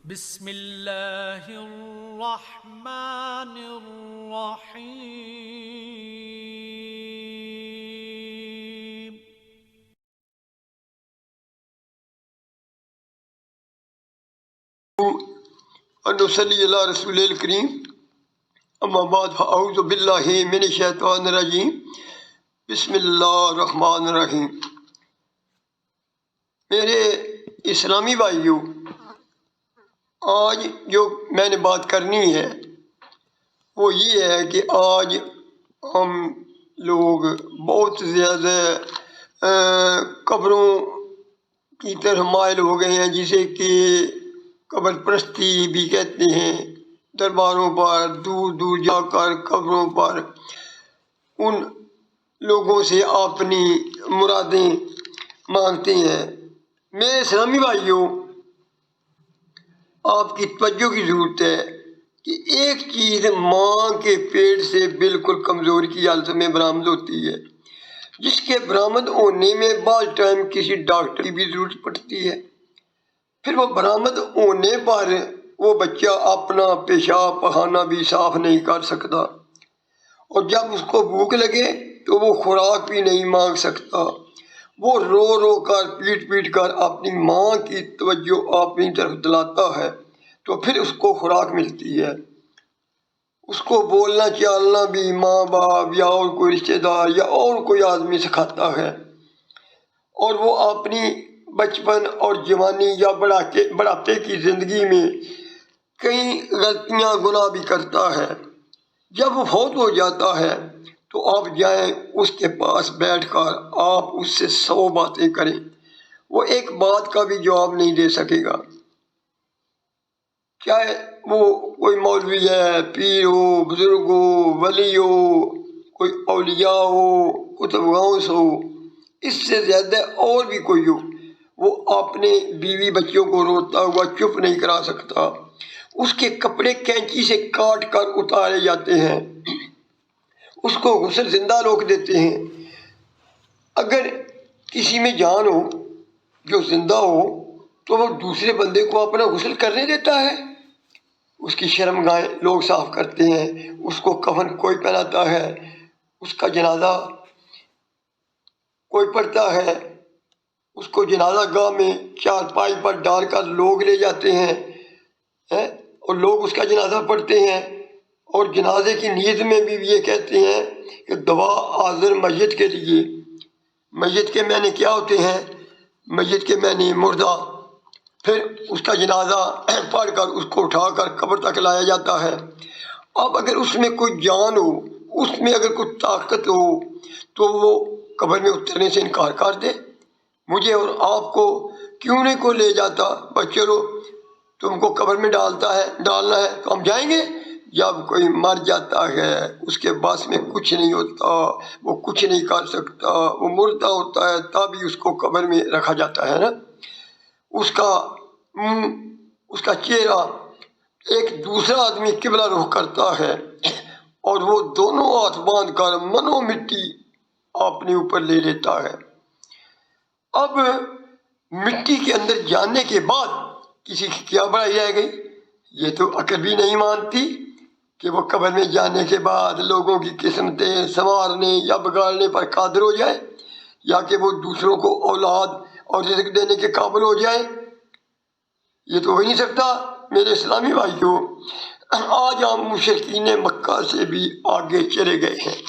بسم اللہ الرحمن الرحیم۔ ونصلی علی رسول الکریم، اما بعد فاعوذ باللہ من الشیطان الرجیم، بسم اللہ الرحمن الرحیم۔ میرے اسلامی بھائیوں، آج جو میں نے بات کرنی ہے وہ یہ ہے کہ آج ہم لوگ بہت زیادہ قبروں کی طرف مائل ہو گئے ہیں، جسے کہ قبر پرستی بھی کہتے ہیں۔ درباروں پر دور دور جا کر قبروں پر ان لوگوں سے اپنی مرادیں مانگتے ہیں۔ میرے اسلامی بھائیوں، آپ کی توجہ کی ضرورت ہے کہ ایک چیز ماں کے پیٹ سے بالکل کمزور کی حالت میں برآمد ہوتی ہے، جس کے برآمد ہونے میں بعض ٹائم کسی ڈاکٹر کی بھی ضرورت پڑتی ہے۔ پھر وہ برآمد ہونے پر وہ بچہ اپنا پیشاب پخانہ بھی صاف نہیں کر سکتا، اور جب اس کو بھوک لگے تو وہ خوراک بھی نہیں مانگ سکتا۔ وہ رو رو کر پیٹ پیٹ کر اپنی ماں کی توجہ اپنی طرف دلاتا ہے، تو پھر اس کو خوراک ملتی ہے۔ اس کو بولنا چالنا بھی ماں باپ یا اور کوئی رشتہ دار یا اور کوئی آدمی سکھاتا ہے، اور وہ اپنی بچپن اور جوانی یا بڑھاپے کی زندگی میں کئی غلطیاں گناہ بھی کرتا ہے۔ جب وہ فوت ہو جاتا ہے تو آپ جائیں اس کے پاس بیٹھ کر آپ اس سے 100 باتیں کریں، وہ ایک بات کا بھی جواب نہیں دے سکے گا۔ چاہے وہ کوئی مولوی ہے، پیر ہو، بزرگ ہو، ولی ہو، کوئی اولیاء ہو، کتب غوث ہو، اس سے زیادہ اور بھی کوئی ہو، وہ اپنے بیوی بچوں کو روتا ہوا چپ نہیں کرا سکتا۔ اس کے کپڑے کینچی سے کاٹ کر اتارے جاتے ہیں، اس کو غسل زندہ روک دیتے ہیں۔ اگر کسی میں جان ہو جو زندہ ہو تو وہ دوسرے بندے کو اپنا غسل کرنے دیتا ہے؟ اس کی شرمگاہیں لوگ صاف کرتے ہیں، اس کو کفن کوئی پہناتا ہے، اس کا جنازہ کوئی پڑھتا ہے، اس کو جنازہ گاہ میں چارپائی پر ڈال کر لوگ لے جاتے ہیں، اور لوگ اس کا جنازہ پڑھتے ہیں، اور جنازے کی نیت میں بھی یہ کہتے ہیں کہ دعا حاضر میت کے لیے۔ میت کے معنی کیا ہوتے ہیں؟ میت کے معنی مردہ۔ پھر اس کا جنازہ پڑھ کر اس کو اٹھا کر قبر تک لایا جاتا ہے۔ اب اگر اس میں کوئی جان ہو، اس میں اگر کوئی طاقت ہو، تو وہ قبر میں اترنے سے انکار کر دے۔ مجھے اور آپ کو کیوں نہیں کو لے جاتا؟ بس چلو تم کو قبر میں ڈالنا ہے تو ہم جائیں گے۔ جب کوئی مر جاتا ہے اس کے بس میں کچھ نہیں ہوتا، وہ کچھ نہیں کر سکتا، وہ مردہ ہوتا ہے، تبھی اس کو قبر میں رکھا جاتا ہے نا۔ اس کا منہ، اس کا چہرہ ایک دوسرا آدمی قبلہ رخ کرتا ہے، اور وہ دونوں ہاتھ باندھ کر منو مٹی اپنے اوپر لے لیتا ہے۔ اب مٹی کے اندر جانے کے بعد کسی کی کیا بڑائی رہ گئی؟ یہ تو عقل بھی نہیں مانتی کہ وہ قبر میں جانے کے بعد لوگوں کی قسمتیں سنوارنے یا بگاڑنے پر قادر ہو جائے، یا کہ وہ دوسروں کو اولاد اور رزق دینے کے قابل ہو جائے۔ یہ تو ہو ہی نہیں سکتا۔ میرے اسلامی بھائیوں، آج ہم مشرکین مکہ سے بھی آگے چلے گئے ہیں۔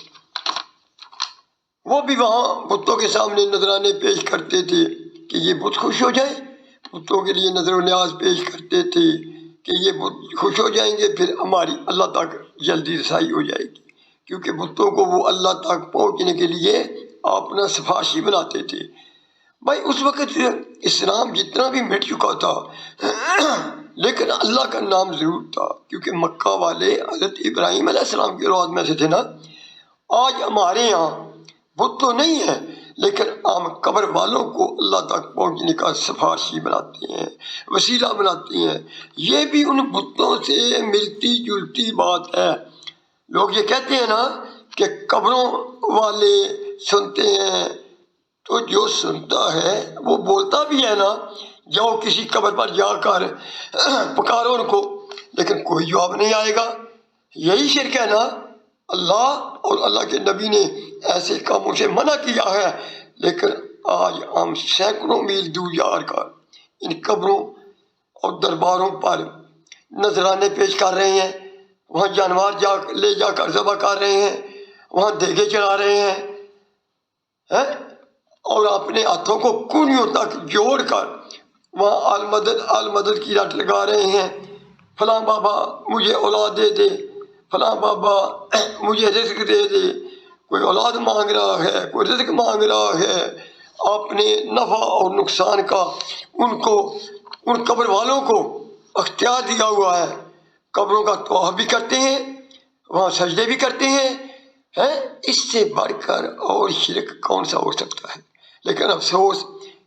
وہ بھی وہاں بتوں کے سامنے نذرانے پیش کرتے تھے کہ یہ بت خوش ہو جائے، بتوں کے لیے نذر و نیاز پیش کرتے تھے کہ یہ بت خوش ہو جائیں گے، پھر ہماری اللہ تک جلدی رسائی ہو جائے گی، کیونکہ بتوں کو وہ اللہ تک پہنچنے کے لیے اپنا سفارشی بناتے تھے۔ بھائی اس وقت اسلام جتنا بھی مٹ چکا تھا لیکن اللہ کا نام ضرور تھا، کیونکہ مکہ والے حضرت ابراہیم علیہ السلام کی اولاد میں سے تھے نا۔ آج ہمارے یہاں بت تو نہیں ہے، لیکن ہم قبر والوں کو اللہ تک پہنچنے کا سفارشی بناتے ہیں، وسیلہ بناتے ہیں۔ یہ بھی ان بتوں سے ملتی جلتی بات ہے۔ لوگ یہ کہتے ہیں نا کہ قبروں والے سنتے ہیں تو جو سنتا ہے وہ بولتا بھی ہے نا، جاؤ کسی قبر پر جا کر پکارو ان کو، لیکن کوئی جواب نہیں آئے گا۔ یہی شرک ہے نا۔ اللہ اور اللہ کے نبی نے ایسے کاموں سے منع کیا ہے، لیکن آج ہم سینکڑوں میل دور جا کر ان قبروں اور درباروں پر نذرانے پیش کر رہے ہیں، وہاں جانور لے جا کر ذبح کر رہے ہیں، وہاں دیگے چڑھا رہے ہیں، اور اپنے ہاتھوں کو کونیوں تک جوڑ کر وہاں المدد المدد کی رٹ لگا رہے ہیں۔ فلاں بابا مجھے اولاد دے دے، فلاں بابا مجھے رزق دے دے۔ کوئی اولاد مانگ رہا ہے، کوئی رزق مانگ رہا ہے، اپنے نفع اور نقصان کا ان قبر والوں کو اختیار دیا ہوا ہے۔ قبروں کا طواف بھی کرتے ہیں، وہاں سجدے بھی کرتے ہیں۔ اس سے بڑھ کر اور شرک کون سا ہو سکتا ہے؟ لیکن افسوس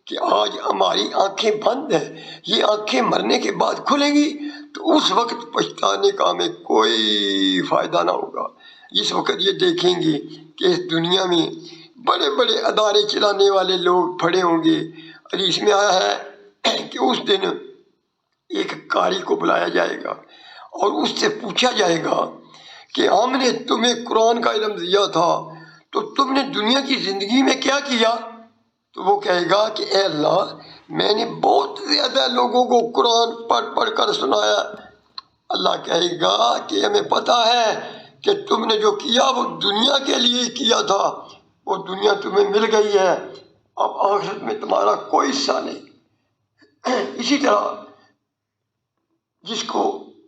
کہ آج ہماری آنکھیں بند ہیں۔ یہ آنکھیں مرنے کے بعد کھلیں گی تو اس وقت پچھتانے کا ہمیں کوئی فائدہ نہ ہوگا۔ جس وقت یہ دیکھیں گے کہ اس دنیا میں بڑے بڑے ادارے چلانے والے لوگ پڑے ہوں گے۔ حدیث میں آیا ہے کہ اس دن ایک قاری کو بلایا جائے گا اور اس سے پوچھا جائے گا کہ ہم نے تمہیں قرآن کا علم دیا تھا تو تم نے دنیا کی زندگی میں کیا کیا؟ تو وہ کہے گا کہ اے اللہ، میں نے بہت زیادہ لوگوں کو قرآن پڑھ پڑھ کر سنایا۔ اللہ کہے گا کہ ہمیں پتہ ہے کہ تم نے جو کیا وہ دنیا کے لیے ہی کیا تھا، وہ دنیا تمہیں مل گئی ہے، اب آخرت میں تمہارا کوئی حصہ نہیں۔ اسی طرح جس کو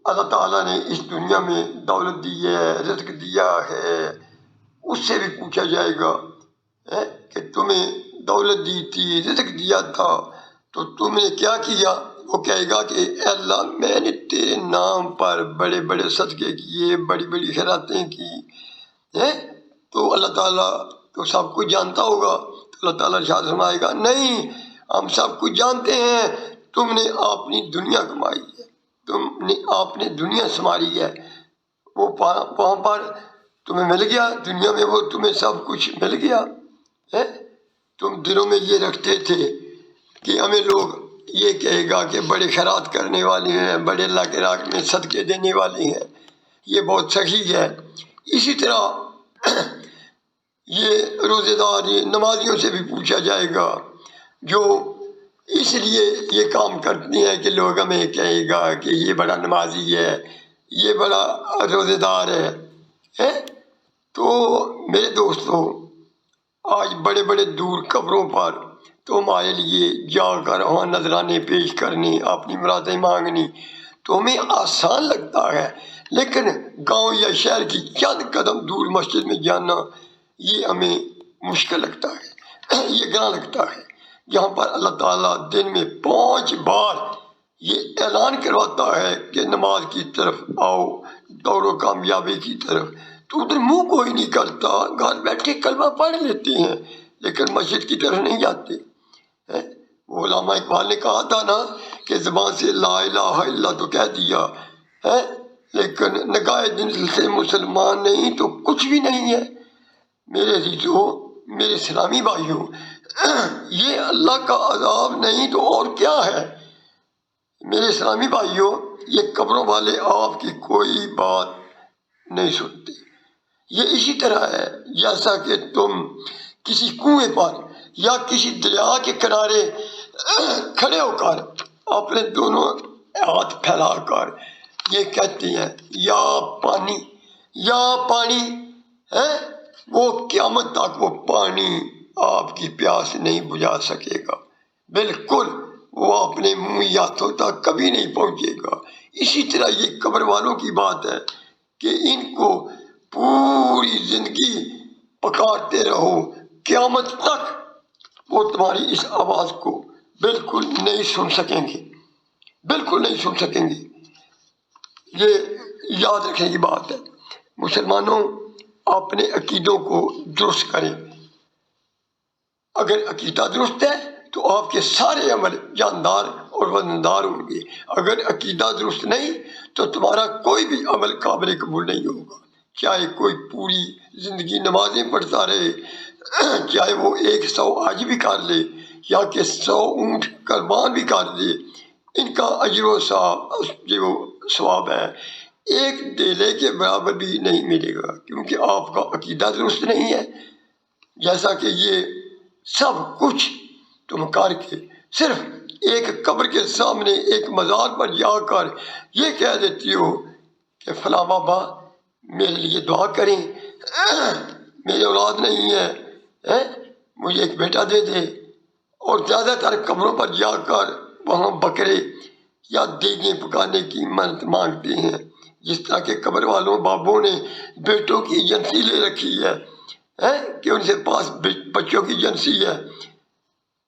اللہ تعالیٰ نے اس دنیا میں دولت دی ہے، رزق دیا ہے، اس سے بھی پوچھا جائے گا کہ تمہیں دولت دی تھی، رزق دیا تھا تو تم نے کیا کیا؟ وہ کہے گا کہ اے اللہ، میں نے تیرے نام پر بڑے بڑے صدقے کیے، بڑی بڑی خیراتیں کی۔ تو اللہ تعالیٰ تو سب کچھ جانتا ہوگا۔ تو اللہ تعالیٰ ارشاد فرمائے گا، نہیں، ہم سب کچھ جانتے ہیں، تم نے اپنی دنیا کمائی ہے، تم نے اپنی دنیا سنواری ہے، وہ وہاں پر تمہیں مل گیا، دنیا میں وہ تمہیں سب کچھ مل گیا۔ تم دلوں میں یہ رکھتے تھے کہ ہمیں لوگ یہ کہے گا کہ بڑے خیرات کرنے والے ہیں، بڑے اللہ کے راہ میں صدقے دینے والے ہیں، یہ بہت صحیح ہے۔ اسی طرح یہ روزے دار نمازیوں سے بھی پوچھا جائے گا، جو اس لیے یہ کام کرتے ہیں کہ لوگ ہمیں کہے گا کہ یہ بڑا نمازی ہے، یہ بڑا روزے دار ہے۔ تو میرے دوستو، آج بڑے بڑے دور قبروں پر تو ہمارے لیے جا کر وہاں نذرانے پیش کرنے، اپنی مرادیں مانگنی تو ہمیں آسان لگتا ہے، لیکن گاؤں یا شہر کی چند قدم دور مسجد میں جانا یہ ہمیں مشکل لگتا ہے، یہ گراں لگتا ہے، جہاں پر اللہ تعالیٰ دن میں 5 بار یہ اعلان کرواتا ہے کہ نماز کی طرف آؤ، دوڑو کامیابی کی طرف، تو ادھر منہ کوئی نہیں کرتا، گھر بیٹھے کلمہ پڑھ لیتے ہیں لیکن مسجد کی طرف نہیں جاتے۔ وہ علامہ اقبال نے کہا تھا نا کہ زبان سے لا الہ الا اللہ تو کہہ دیا ہے، لیکن نگاہ دل سے مسلمان نہیں تو کچھ بھی نہیں ہے۔ میرے عزیزوں، میرے اسلامی بھائیوں، یہ اللہ کا عذاب نہیں تو اور کیا ہے؟ میرے اسلامی بھائیوں، یہ قبروں والے آپ کی کوئی بات نہیں سنتے۔ یہ اسی طرح ہے جیسا کہ تم کسی کنویں پر یا کسی دریا کے کنارے کھڑے ہو کر اپنے دونوں ہاتھ پھیلا کر یہ کہتے ہیں یا پانی، یا پانی، وہ قیامت تک وہ پانی آپ کی پیاس نہیں بجھا سکے گا، بالکل وہ اپنے منہ ہاتھوں تک کبھی نہیں پہنچے گا۔ اسی طرح یہ قبر والوں کی بات ہے کہ ان کو پوری زندگی پکارتے رہو، قیامت تک وہ تمہاری اس آواز کو بالکل نہیں سن سکیں گے، بالکل نہیں سن سکیں گے۔ یہ یاد رکھنے کی بات ہے۔ مسلمانوں، اپنے عقیدوں کو درست کریں۔ اگر عقیدہ درست ہے تو آپ کے سارے عمل جاندار اور وزندار ہوں گے۔ اگر عقیدہ درست نہیں تو تمہارا کوئی بھی عمل قابل قبول نہیں ہوگا، چاہے کوئی پوری زندگی نمازیں پڑھتا رہے، چاہے وہ 100 حج بھی کر لے یا کہ 100 اونٹ قربان بھی کر دے، ان کا اجر و ثواب ہے ایک ڈیلے کے برابر بھی نہیں ملے گا، کیونکہ آپ کا عقیدہ درست نہیں ہے۔ جیسا کہ یہ سب کچھ تم کر کے صرف ایک قبر کے سامنے ایک مزار پر جا کر یہ کہہ دیتی ہو کہ فلاں بابا میرے لیے دعا کریں، میری اولاد نہیں ہے، مجھے ایک بیٹا دے دے، اور زیادہ تر قبروں پر جا کر وہاں بکرے یا دیگیں پکانے کی منت مانگتے ہیں، جس طرح کے قبر والوں بابوں نے بیٹوں کی ایجنسی لے رکھی ہے کہ ان سے پاس بچوں کی ایجنسی ہے۔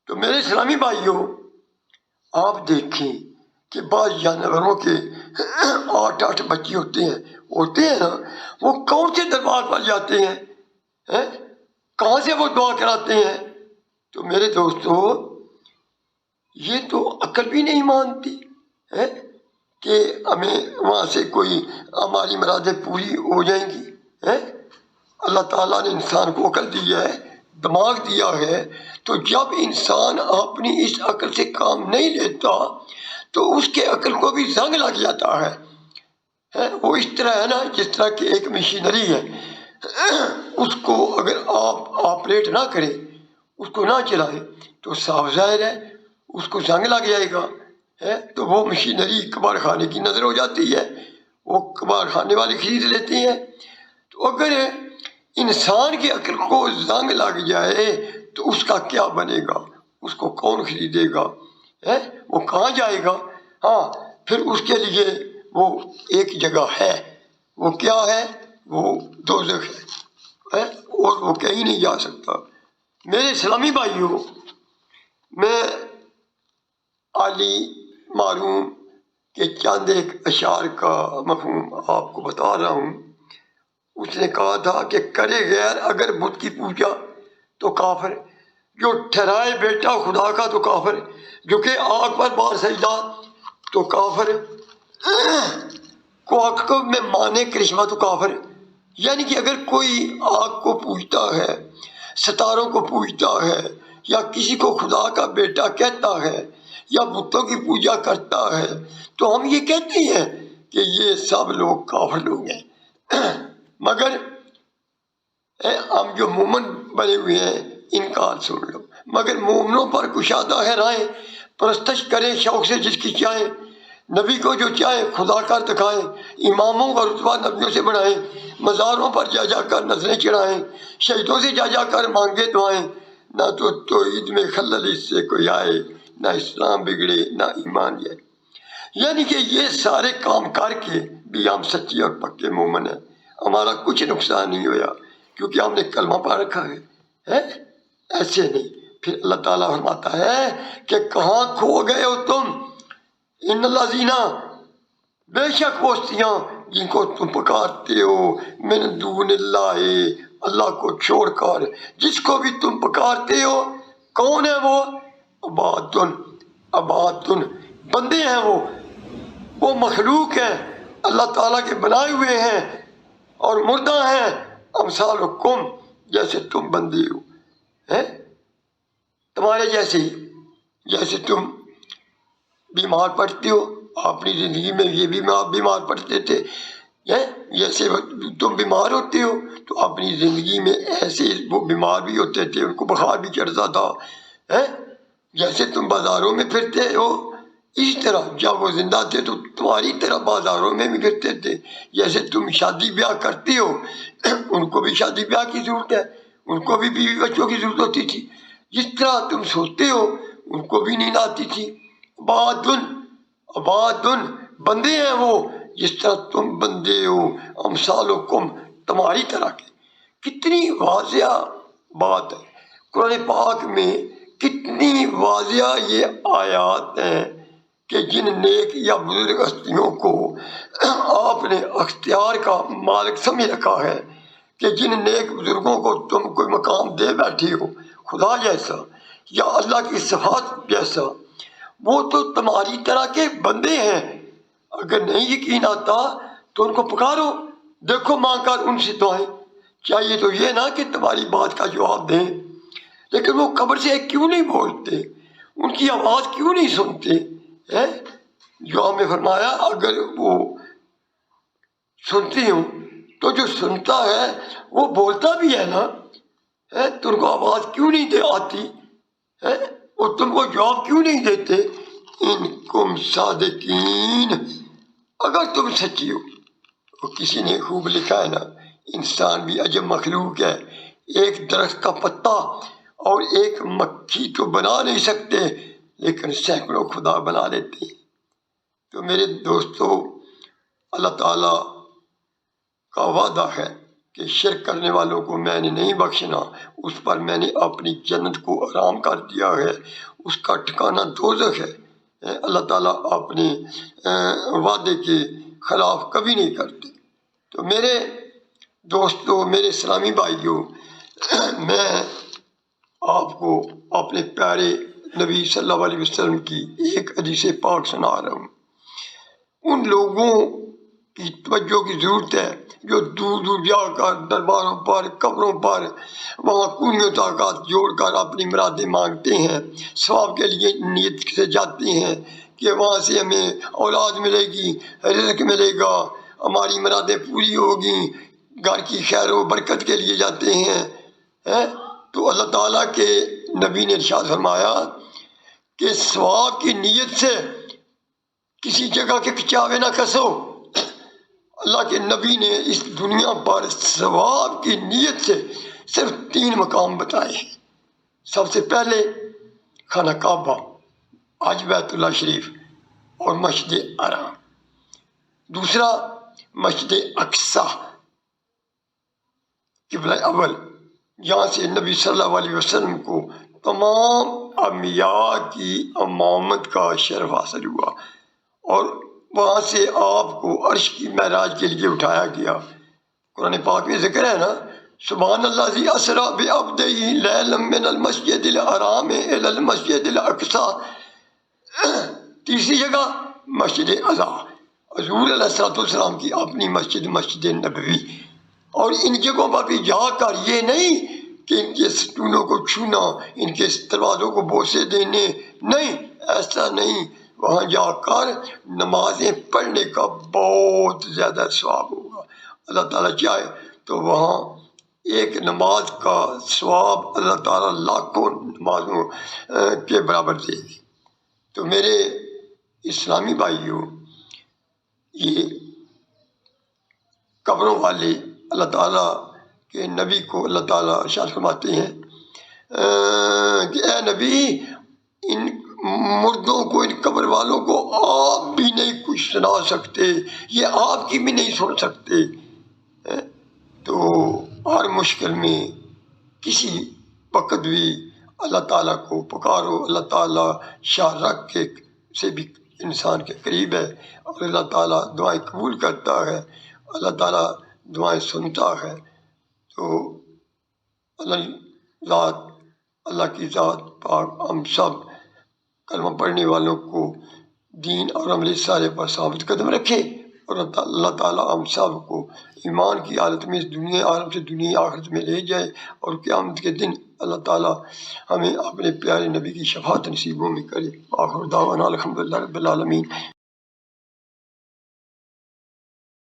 تو میرے اسلامی بھائیوں، آپ دیکھیں کہ بعض جانوروں کے 8 بچے ہوتے ہیں نا، وہ کون سے دربار پر جاتے ہیں، کہاں سے وہ دعا کراتے ہیں؟ تو میرے دوستو، یہ تو عقل بھی نہیں مانتی کہ ہمیں وہاں سے کوئی ہماری مرادیں پوری ہو جائیں گی۔ اللہ تعالیٰ نے انسان کو عقل دی ہے، دماغ دیا ہے، تو جب انسان اپنی اس عقل سے کام نہیں لیتا تو اس کے عقل کو بھی زنگ لگ جاتا ہے۔ وہ اس طرح ہے نا، جس طرح کہ ایک مشینری ہے، اس کو اگر آپ آپریٹ نہ کریں، اس کو نہ چلائیں، تو صاف ظاہر ہے اس کو زنگ لگ جائے گا، تو وہ مشینری کباڑ خانے کی نظر ہو جاتی ہے، وہ کباڑ خانے والے خرید لیتے ہیں۔ تو اگر انسان کی عقل کو زنگ لگ جائے تو اس کا کیا بنے گا؟ اس کو کون خریدے گا؟ وہ کہاں جائے گا؟ ہاں، پھر اس کے لیے وہ ایک جگہ ہے، وہ کیا ہے؟ وہ دوزخ ہے، اور وہ کہیں نہیں جا سکتا۔ میرے اسلامی بھائیوں، میں علی معروم کے چند ایک اشعار کا مفہوم آپ کو بتا رہا ہوں۔ اس نے کہا تھا کہ کرے غیر اگر بت کی پوجا تو کافر، جو ٹھہرائے بیٹا خدا کا تو کافر، جو کہ آگ پر بار سجدہ تو کافر، کوکب میں مانے کرشمہ تو کافر۔ یعنی کہ اگر کوئی آگ کو پوجتا ہے، ستاروں کو پوجتا ہے، یا کسی کو خدا کا بیٹا کہتا ہے، یا بتوں کی پوجا کرتا ہے، تو ہم یہ کہتے ہیں کہ یہ سب لوگ کافر لوگ ہیں۔ مگر ہم جو مومن بنے ہوئے ہیں ان کا حال سن لو۔ مگر مومنوں پر کشادہ ہے راہیں، پرستش کریں شوق سے جس کی چاہیں، نبی کو جو چاہیں خدا کر دکھائیں، اماموں کا رتبہ نبیوں سے بڑھائیں، مزاروں پر جا جا کر نظریں چڑھائیں، شہیدوں سے جا جا کر مانگے دعائیں، نہ تو توحید میں خلل اس سے کوئی آئے، نہ اسلام بگڑے نہ ایمان جائے۔ یعنی کہ یہ سارے کام کر کے بھی ہم سچے اور پکے مومن ہیں، ہمارا کچھ نقصان نہیں ہوا کیونکہ ہم نے کلمہ پڑھ رکھا ہے۔ ایسے نہیں۔ پھر اللہ تعالیٰ فرماتا ہے کہ کہاں کھو گئے ہو تم، ان الذین، بے شک وستیاں جن کو تم پکارتے ہو، من دون اللہ، اللہ کو چھوڑ کر جس کو بھی تم پکارتے ہو، کون ہے وہ؟ عبادن، بندے ہیں، وہ مخلوق ہیں، اللہ تعالیٰ کے بنائے ہوئے ہیں اور مردہ ہیں، امثالکم، جیسے تم بندے ہو، تمہارے جیسے تم بیمار پڑتے ہو، اپنی زندگی میں یہ بھی بیمار پڑتے تھے، جیسے تم بیمار ہوتے ہو تو اپنی زندگی میں ایسے وہ بیمار بھی ہوتے تھے، ان کو بخار بھی چڑھتا تھا۔ جیسے تم بازاروں میں پھرتے ہو، اس طرح جب وہ زندہ تھے تو تمہاری طرح بازاروں میں بھی پھرتے تھے۔ جیسے تم شادی بیاہ کرتے ہو، ان کو بھی شادی بیاہ کی ضرورت ہے، ان کو بھی بیوی بچوں کی ضرورت ہوتی تھی۔ جس طرح تم سوتے ہو ان کو بھی نیند آتی تھی۔ عبادن، بندے ہیں وہ جس طرح تم بندے ہو، امثالکم، تمہاری طرح کے۔ کتنی واضح بات ہے قرآن پاک میں، کتنی واضح یہ آیات ہیں کہ جن نیک یا بزرگ ہستیوں کو آپ نے اختیار کا مالک سمجھ رکھا ہے، کہ جن نیک بزرگوں کو تم کوئی مقام دے بیٹھے ہو، خدا جیسا یا اللہ کی صفات جیسا، وہ تو تمہاری طرح کے بندے ہیں۔ اگر نہیں یقین آتا تو ان کو پکارو، دیکھو مانگ کر ان سے دعائیں، چاہیے تو یہ نہ کہ تمہاری بات کا جواب دیں، لیکن وہ قبر سے کیوں نہیں بولتے، ان کی آواز کیوں نہیں سنتے ہیں؟ جو ہمیں فرمایا اگر وہ سنتی ہوں تو جو سنتا ہے وہ بولتا بھی ہے نا، تم کو آواز کیوں نہیں دے آتی ہے، اور تم کو جواب کیوں نہیں دیتے؟ ان کم صادقین، اگر تم سچی ہو۔ وہ کسی نے خوب لکھا ہے نا، انسان بھی عجب مخلوق ہے، ایک درخت کا پتا اور ایک مکھی تو بنا نہیں سکتے، لیکن سینکڑوں خدا بنا لیتے ہیں۔ تو میرے دوستو، اللہ تعالیٰ کا وعدہ ہے کہ شرک کرنے والوں کو میں نے نہیں بخشنا، اس پر میں نے اپنی جنت کو حرام کر دیا ہے، اس کا ٹھکانہ دوزخ ہے۔ اللہ تعالیٰ اپنے وعدے کے خلاف کبھی نہیں کرتے۔ تو میرے دوستو، میرے اسلامی بھائیوں، میں آپ کو اپنے پیارے نبی صلی اللہ علیہ وسلم کی ایک حدیث پاک سنا رہا ہوں۔ ان لوگوں کی توجہ کی ضرورت ہے جو دور دور جا کر درباروں پر، قبروں پر، وہاں کنیوں طاقات جوڑ کر اپنی مرادیں مانگتے ہیں، ثواب کے لیے نیت سے جاتے ہیں کہ وہاں سے ہمیں اولاد ملے گی، رزق ملے گا، ہماری مرادیں پوری ہوگی، گھر کی خیر و برکت کے لیے جاتے ہیں۔ تو اللہ تعالیٰ کے نبی نے ارشاد فرمایا کہ ثواب کی نیت سے کسی جگہ کے کچاوے نہ کسو۔ اللہ کے نبی نے اس دنیا پر ثواب کی نیت سے صرف 3 مقام بتائے ہیں۔ سب سے پہلے خانہ کعبہ، حج بیت اللہ شریف اور مسجد حرام۔ دوسرا مسجد اقصی، قبلہ اول، جہاں سے نبی صلی اللہ علیہ وسلم کو تمام انبیاء کی امامت کا شرف حاصل ہوا، اور وہاں سے آپ کو عرش کی معراج کے لیے اٹھایا گیا۔ قرآن پاک میں ذکر ہے نا، سبحان الذی اسریٰ بعبدہ لیلا من المسجد الحرام الی المسجد الاقصی۔ تیسری جگہ مسجد اقصی، حضور علیہ السلام کی اپنی مسجد، مسجد نبوی۔ اور ان جگہوں پر بھی جا کر یہ نہیں کہ ان کے ستونوں کو چھونا، ان کے دروازوں کو بوسے دینے، نہیں، ایسا نہیں۔ وہاں جا کر نمازیں پڑھنے کا بہت زیادہ ثواب ہوگا۔ اللہ تعالیٰ چاہے تو وہاں ایک نماز کا ثواب اللہ تعالیٰ لاکھوں نمازوں کے برابر دے گی۔ تو میرے اسلامی بھائیوں، یہ قبروں والے اللہ تعالیٰ کے نبی کو اللہ تعالیٰ ارشاد فرماتے ہیں کہ اے نبی، ان مردوں کو، ان قبر والوں کو آپ بھی نہیں کچھ سنا سکتے، یہ آپ کی بھی نہیں سن سکتے۔ تو ہر مشکل میں کسی وقت بھی اللہ تعالیٰ کو پکارو۔ اللہ تعالیٰ شاہ رگ کے سے بھی انسان کے قریب ہے، اور اللہ تعالیٰ دعائیں قبول کرتا ہے، اللہ تعالیٰ دعائیں سنتا ہے۔ تو اللہ کی ذات پاک ہم سب کلمہ پڑھنے والوں کو دین اور عمل صالح پر ثابت قدم رکھے، اور اللہ تعالیٰ ہم سب کو ایمان کی حالت میں اس دنیا عالم سے دنیا آخرت میں لے جائے، اور قیامت کے دن اللہ تعالیٰ ہمیں اپنے پیارے نبی کی شفاعت نصیبوں میں کرے۔ آخر دعوانا الحمدللہ رب العالمین۔